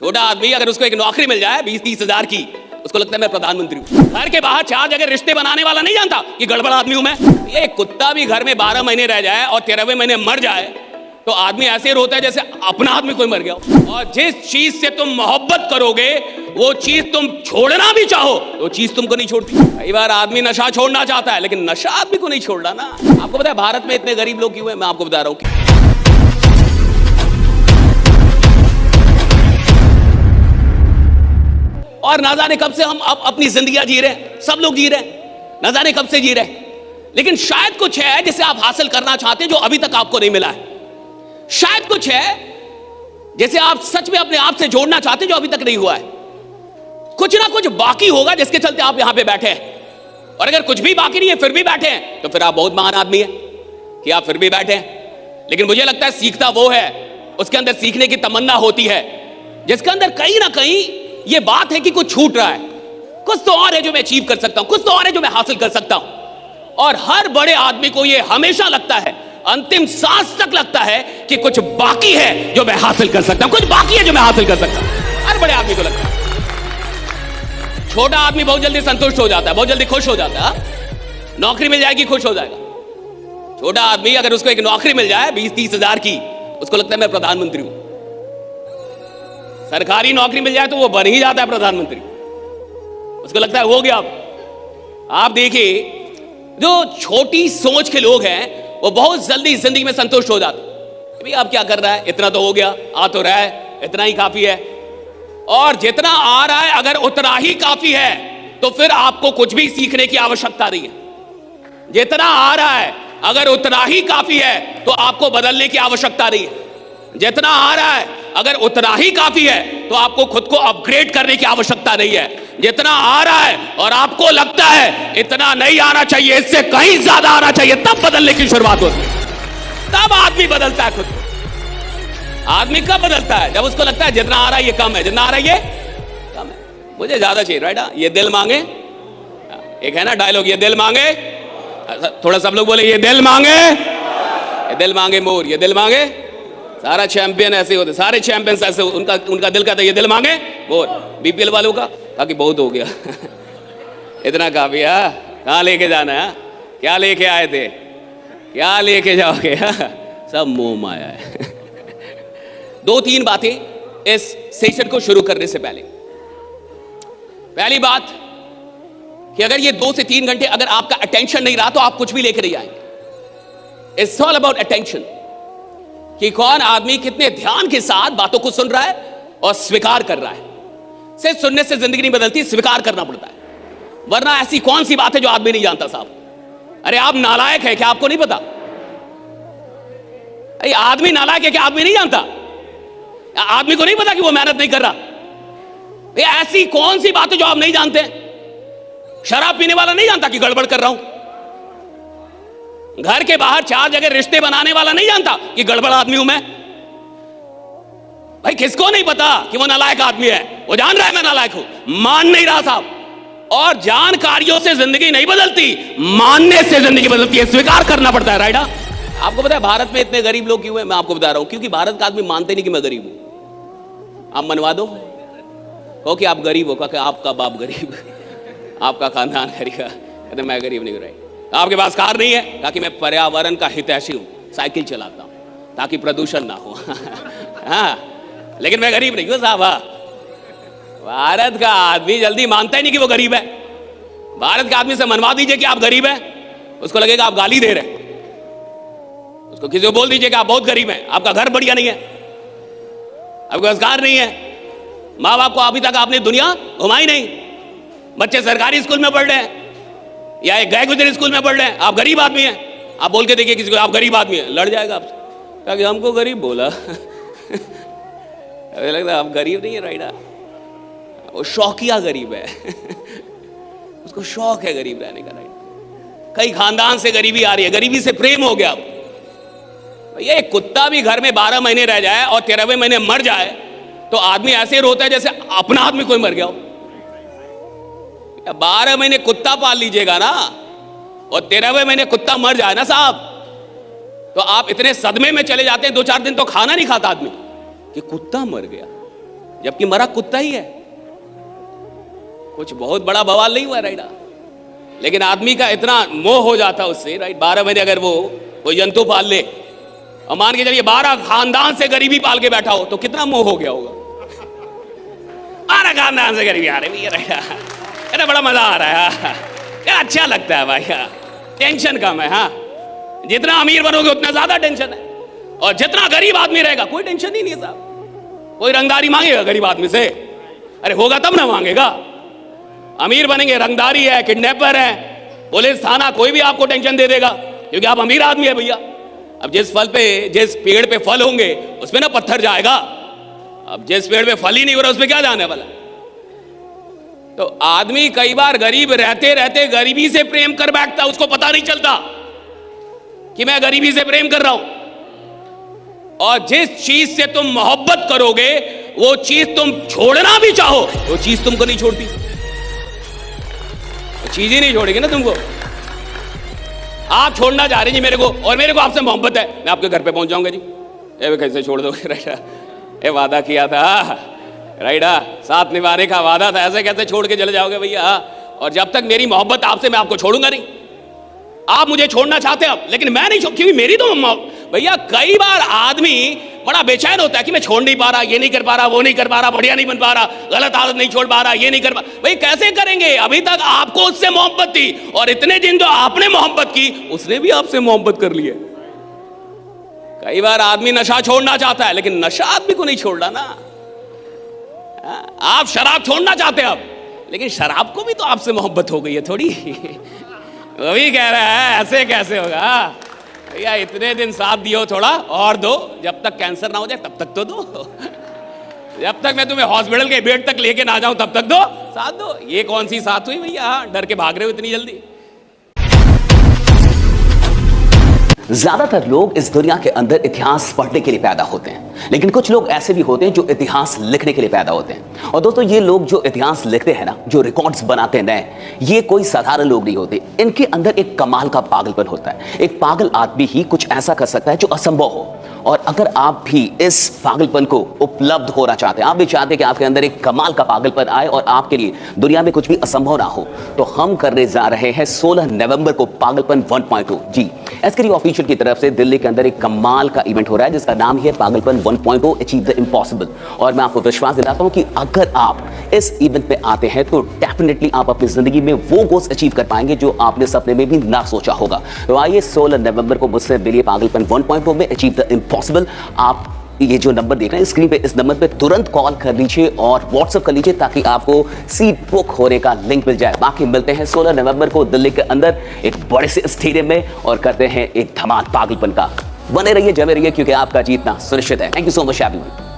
छोटा आदमी अगर उसको एक नौकरी मिल जाए 20-30 हजार की, उसको लगता है मैं प्रधानमंत्री हूं। घर के बाहर 4 जगह रिश्ते बनाने वाला नहीं जानता कि गड़बड़ आदमी हूं मैं। ये कुत्ता भी घर में 12 महीने रह जाए और 13वें महीने मर जाए तो आदमी ऐसे रोता है जैसे अपना आदमी कोई मर गया। और जिस चीज से तुम मोहब्बत करोगे वो चीज तुम छोड़ना भी चाहो तो चीज तुमको नहीं छोड़ती। कई बार आदमी नशा छोड़ना चाहता है लेकिन नशा आदमी को नहीं छोड़ रहा ना। आपको पता है भारत में इतने गरीब लोग क्यों हैं? मैं आपको बता रहा हूं। और ना जाने कब से हम अपनी जिंदगियां जी रहे हैं, सब लोग जी रहे हैं, ना जाने कब से जी रहे हैं। लेकिन शायद कुछ है जिसे आप हासिल करना चाहते हैं जो अभी तक आपको नहीं मिला है। शायद कुछ है जैसे आप सच में अपने आप से जोड़ना चाहते हैं जो अभी तक नहीं हुआ है। कुछ ना कुछ बाकी होगा जिसके चलते आप यहां पे बैठे हैं। और अगर कुछ भी बाकी नहीं है फिर भी बैठे हैं तो फिर आप बहुत महान आदमी हैं कि आप फिर भी बैठे हैं। लेकिन मुझे लगता है सीखता वो है, उसके अंदर सीखने की तमन्ना होती है, जिसके अंदर कहीं ना कहीं ये बात है कि कुछ छूट रहा है, कुछ तो और है जो मैं अचीव कर सकता हूं, कुछ तो और है जो मैं हासिल कर सकता हूं। और हर बड़े आदमी को ये हमेशा लगता है, अंतिम सांस तक लगता है कि कुछ बाकी है जो मैं हासिल कर सकता हूं, कुछ बाकी है जो मैं हासिल कर सकता हूं। हर बड़े आदमी को लगता है। छोटा आदमी बहुत जल्दी संतुष्ट हो जाता है, बहुत जल्दी खुश हो जाता है। नौकरी मिल जाएगी खुश हो जाएगा। छोटा आदमी अगर उसको एक नौकरी मिल जाए 20-30 हजार की, उसको लगता है मैं प्रधानमंत्री हूं। सरकारी नौकरी मिल जाए तो वो बन ही जाता है प्रधानमंत्री, उसको लगता है हो गया। आप देखिए जो छोटी सोच के लोग हैं वो बहुत जल्दी जिंदगी में संतुष्ट हो जाते हैं। भाई आप क्या कर रहा है, इतना तो हो गया, आ तो रहा है, इतना ही काफी है। और जितना आ रहा है अगर उतना ही काफी है तो फिर आपको कुछ भी सीखने की आवश्यकता नहीं है। जितना आ रहा है अगर उतना ही काफी है तो आपको बदलने की आवश्यकता नहीं है। जितना आ रहा है अगर उतना ही काफी है तो आपको खुद को अपग्रेड करने की आवश्यकता नहीं है। जितना आ रहा है और आपको लगता है इतना नहीं आना चाहिए, इससे कहीं ज्यादा आना चाहिए, तब बदलने की शुरुआत होती है। तब आदमी बदलता है खुद को। आदमी कब बदलता है? जब उसको लगता है जितना आ रहा है ये कम है, जितना आ रहा है ये कम है, मुझे ज्यादा चाहिए। राइट, ये दिल मांगे, एक है ना डायलॉग, ये दिल मांगे, थोड़ा सब लोग बोले ये दिल मांगे, ये दिल मांगे मोर, ये दिल मांगे। सारा चैंपियन ऐसे होते, सारे चैंपियंस ऐसे, उनका दिल का था ये दिल मांगे मोर। बीपीएल वालों का ताकि बहुत हो गया इतना काफी है। कहाँ लेके जाना है? क्या लेके आए थे, क्या लेके जाओगे? सब मोह माया है। 2-3 बातें इस सेशन को शुरू करने से पहले। पहली बात कि अगर ये 2 से 3 घंटे अगर आपका अटेंशन नहीं रहा तो आप कुछ भी लेकर नहीं आएंगे। इट्स ऑल अबाउट अटेंशन, कि कौन आदमी कितने ध्यान के साथ बातों को सुन रहा है और स्वीकार कर रहा है। सिर्फ सुनने से जिंदगी नहीं बदलती, स्वीकार करना पड़ता है। वरना ऐसी कौन सी बात है जो आदमी नहीं जानता साहब? अरे आप नालायक है क्या, आपको नहीं पता? अरे आदमी नालायक है क्या, आदमी नहीं जानता? आदमी को नहीं पता कि वो मेहनत नहीं कर रहा? ऐसी कौन सी बात है जो आप नहीं जानते? शराब पीने वाला नहीं जानता कि गड़बड़ कर रहा हूं। घर के बाहर 4 जगह रिश्ते बनाने वाला नहीं जानता कि गड़बड़ आदमी हूं मैं। भाई किसको नहीं पता कि वो नालायक आदमी है? वो जान रहा है मैं नालायक हूं, मान नहीं रहा साहब। और जानकारियों से जिंदगी नहीं बदलती, मानने से जिंदगी बदलती है, स्वीकार करना पड़ता है। राइट, आपको पता है भारत में इतने गरीब लोग क्यों हैं? मैं आपको बता रहा हूं, क्योंकि भारत का आदमी मानते नहीं कि मैं गरीब हूं। आप मनवा दो, कहो कि आप गरीब हो, कहो कि आपका बाप गरीब, आपका खानदान गरीब, कहते मैं गरीब नहीं हूं। राइट, आपके पास कार नहीं है, ताकि मैं पर्यावरण का हितैषी हूं, साइकिल चलाता हूं ताकि प्रदूषण ना हो। हाँ, लेकिन मैं गरीब नहीं हूं साहब। भारत का आदमी जल्दी मानता ही नहीं कि वो गरीब है। भारत के आदमी से मनवा दीजिए कि आप गरीब हैं, उसको लगेगा आप गाली दे रहे हैं। उसको किसी को बोल दीजिए कि आप बहुत गरीब हैं, आपका घर बढ़िया नहीं है, आपके पास कार नहीं है, माँ बाप को अभी तक आपने दुनिया घुमाई नहीं, बच्चे सरकारी स्कूल में पढ़ रहे हैं या एक गए गुजरे स्कूल में पढ़ रहे हैं, आप गरीब आदमी हैं। आप बोल के देखिए किसी को आप गरीब आदमी हैं, लड़ जाएगा आपसे, ताकि हमको गरीब बोला। लगता है आप गरीब नहीं है। राइट, वो शौकिया गरीब है। उसको शौक है गरीब रहने का। राइट, कई खानदान से गरीबी आ रही है, गरीबी से प्रेम हो गया। भैया एक कुत्ता भी घर में 12 महीने रह जाए और 13वें महीने मर जाए तो आदमी ऐसे रोता है जैसे अपना आदमी कोई मर गया हो। 12 महीने कुत्ता पाल लीजिएगा ना और 13वें महीने कुत्ता मर जाए ना साहब, तो आप इतने सदमे में चले जाते हैं, 2-4 दिन तो खाना नहीं खाता आदमी कि कुत्ता मर गया। जबकि मरा कुत्ता ही है। कुछ बहुत बड़ा बवाल नहीं हुआ, राइट। लेकिन आदमी का इतना मोह हो जाता उससे, राइट। 12 महीने अगर वो कोई जंतु पाल ले और मान के चलिए 12 खानदान से गरीबी पाल के बैठा हो, तो कितना मोह हो गया होगा। 12 खानदान से गरीबी आ रही है, बड़ा मजा आ रहा है यार, अच्छा लगता है भाई, टेंशन कम है। हाँ, जितना अमीर बनोगे उतना ज्यादा टेंशन है, और जितना गरीब आदमी रहेगा कोई टेंशन ही नहीं है साहब। कोई रंगदारी मांगेगा गरीब आदमी से? अरे होगा तब ना मांगेगा। अमीर बनेंगे, रंगदारी है, किडनैपर है, पुलिस थाना, कोई भी आपको टेंशन दे देगा, क्योंकि आप अमीर आदमी है भैया। अब जिस पेड़ पे फल होंगे उसमें ना पत्थर जाएगा। अब जिस पेड़ पे फल ही नहीं हो रहा उसमें क्या जाने वाला। तो आदमी कई बार गरीब रहते रहते गरीबी से प्रेम कर बैठता, उसको पता नहीं चलता कि मैं गरीबी से प्रेम कर रहा हूं। और जिस चीज से तुम मोहब्बत करोगे वो चीज तुम छोड़ना भी चाहो, वो चीज तुमको नहीं छोड़ती, वो चीज ही नहीं छोड़ेगी ना तुमको। आप छोड़ना चाह रहे जी मेरे को, और मेरे को आपसे मोहब्बत है, मैं आपके घर पे पहुंच जाऊंगा जी। ए कैसे छोड़ दोगे? राइट, ये वादा किया था, राइट, साथ निभाने का वादा था, ऐसे कैसे छोड़ के चले जाओगे भैया? और जब तक मेरी मोहब्बत आपसे, मैं आपको छोड़ूंगा नहीं। आप मुझे छोड़ना चाहते हैं अब, लेकिन मैं नहीं छोड़, क्योंकि मेरी तो भैया कई बार आदमी बड़ा बेचैन होता है कि मैं छोड़ नहीं पा रहा, ये नहीं कर पा रहा, वो नहीं कर पा रहा, बढ़िया नहीं बन पा रहा, गलत आदत नहीं छोड़ पा रहा, ये नहीं कर पा। भाई कैसे करेंगे? अभी तक आपको उससे मोहब्बत थी, और इतने दिन जो आपने मोहब्बत की उसने भी आपसे मोहब्बत कर लिया। कई बार आदमी नशा छोड़ना चाहता है, लेकिन नशा आदमी को नहीं छोड़ना ना। आप शराब छोड़ना चाहते हैं अब, लेकिन शराब को भी तो आपसे मोहब्बत हो गई है थोड़ी। वो भी कह रहा है ऐसे कैसे होगा भैया, इतने दिन साथ दियो, थोड़ा और दो, जब तक कैंसर ना हो जाए तब तक तो दो, जब तक मैं तुम्हें हॉस्पिटल के बेड तक लेके ना जाऊं तब तक दो, साथ दो। ये कौन सी साथ हुई भैया? डर के भाग रहे हो इतनी जल्दी। ज्यादातर लोग इस दुनिया के अंदर इतिहास पढ़ने के लिए पैदा होते हैं, लेकिन कुछ लोग ऐसे भी होते हैं जो इतिहास लिखने के लिए पैदा होते हैं। और दोस्तों, ये लोग जो इतिहास लिखते हैं ना, जो रिकॉर्ड्स बनाते हैं नए, ये कोई साधारण लोग नहीं होते। इनके अंदर एक कमाल का पागलपन होता है। एक पागल आदमी ही कुछ ऐसा कर सकता है जो असंभव हो। और अगर आप भी इस पागलपन को उपलब्ध होना चाहते हैं, आप भी चाहते हैं कि आपके अंदर एक कमाल का पागलपन आए और आपके लिए दुनिया में कुछ भी असंभव ना हो, तो हम करने जा रहे हैं 16 नवंबर को पागलपन 1.2। जी, एसकेडी ऑफिशियल की तरफ से दिल्ली के अंदर एक कमाल का इवेंट हो रहा है जिसका नाम है पागलपन 1.2 अचीव द इम्पॉसिबल। और मैं आपको विश्वास दिलाता हूं कि अगर आप इस इवेंट पे आते हैं तो डेफिनेटली आप अपनी जिंदगी में वो गोल्स अचीव कर पाएंगे जो आपने सपने में भी ना सोचा होगा। तो आइए 16 नवंबर को मुझसे मिलिए पागलपन 1.2 में अचीव द इम्पॉसिबल। आप ये जो नंबर देख रहे हैं स्क्रीन पे, इस नंबर पे तुरंत कॉल कर लीजिए और व्हाट्सएप कर लीजिए ताकि आपको सीट बुक होने का लिंक मिल जाए। बाकी मिलते हैं 16 नवंबर को दिल्ली के अंदर एक बड़े से स्टेडियम में और करते हैं एक धमाल पागलपन का। बने रहिए, जमे रहिए, क्योंकि आपका जीतना सुनिश्चित है। Thank you so much everyone.